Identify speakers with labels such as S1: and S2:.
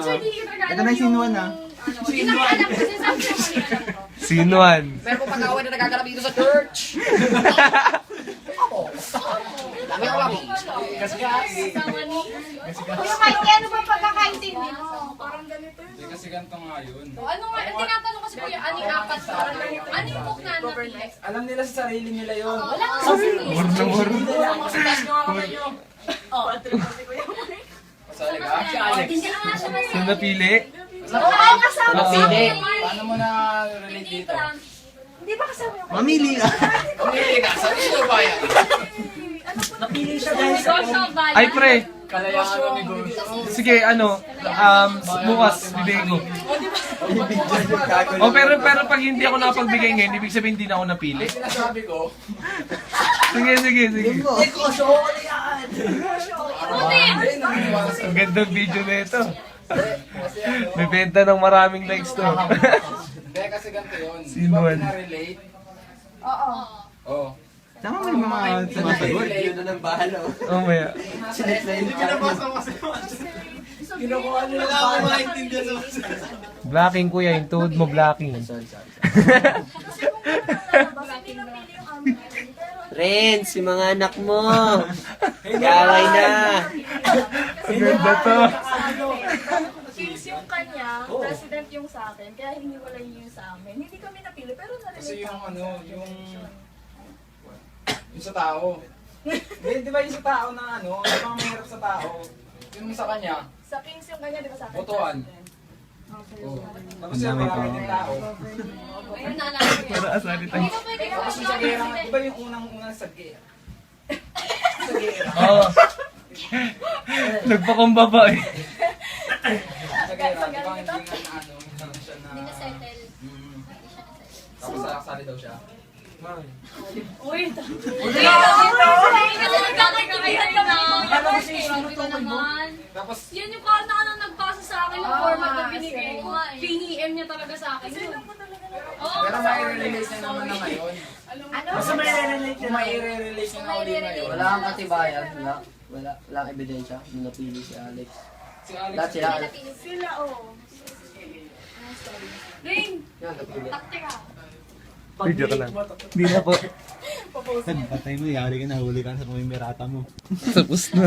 S1: Ito na yung sinuan ah.
S2: Hindi na alam kasi sabi ko mali alam ko.
S3: Sinuan.
S4: Meron po pag-away na nagaganap dito sa church. Dami ko lang.
S2: Kuya Mikey, ano ba pagkakaintindi mo? Parang ganito yun.
S5: Kasi ganito nga yun.
S2: Ano nga, ang tinatanong kasi kuya, ano yung apat? Ano yung book na napili?
S5: Alam nila sa sarili nila yun.
S2: Wala ka sa
S5: Masali ka?
S2: Hindi na nga siya kasi.
S3: Sino napili?
S2: Oo, kasama.
S4: Napili.
S5: Paano mo na relate dito?
S2: Hindi ba kasama yung
S1: Mamili ka.
S4: Pumili ka. Sabi ko ba yan?
S2: social value?
S3: Ay, pre.
S5: Kalayaan ng negosyo.
S3: Sige, bukas, bibigay ko. Oh, pero pag hindi ako napagbigay ngayon, ibig sabihin hindi na ako napili.
S5: Sinasabi ko,
S3: Sige.
S2: Buti!
S3: Ang ganda ng video na ito. May benta ng maraming likes to.
S5: hindi kasi ganito yun. Di
S3: Sino
S5: ba
S3: yan?
S5: pinarelate?
S2: Oo.
S5: Oo.
S1: Tama mo yung mga sumasagot.
S5: Yun na ng bahala.
S3: Oh, maya.
S1: Sinet na yung card.
S5: Kinukuha nila ako maintindihan sa
S3: Blocking kuya, yung tuhod mo blocking.
S6: Renz, yung mga anak mo. Kaway na.
S3: Ang ganda to.
S7: Kings yung kanya, president yung sa akin, kaya hiniwala niyo yung sa amin. Hindi kami napili, pero
S5: Kasi
S7: narelate
S5: yung
S7: ako.
S5: yung sa tao. Hindi, di ba yung sa tao na yung mga mahirap sa tao. Yung sa kanya,
S7: Sa Kings yung kanya, di ba sa akin?
S5: botohan.
S7: president.
S5: Oo. Tapos yung marami din tao.
S2: Ayun na lang kuya.
S3: Para asalit
S2: Hindi
S3: tayo.
S2: ka pwede ka
S5: Tapos yung sa gera, di ba yung unang-unang sa gera? Sa gera.
S3: Oo. Nagpakumbaba eh.
S5: Sa gera, di ba hindi nga siya na...
S2: Hindi na settle.
S5: Tapos sasali daw siya.
S2: Uy, ito. Uy, ito. Nagkakaintindihan kami. Ito naman.
S5: Tapos,
S2: Yan yung ano nagbasa sa akin ng format na binigay ko. Piniem niya talaga sa akin. Oo,
S5: pero mai-relate niya naman na ngayon.
S2: Ano?
S5: Basta mai-relate niya na uli ngayon.
S4: Wala kang katibayan. Wala kang ebidensya. Nung napili si Alex.
S5: Si Alex,
S4: Lahat sila.
S7: Sila, oo.
S2: Ring!
S4: Yan, napili.
S2: Taktika.
S3: Video ka lang. Hindi na po.
S1: Patay mo, yari ka na, huli ka sa pumimirata mo.
S3: Tapos na.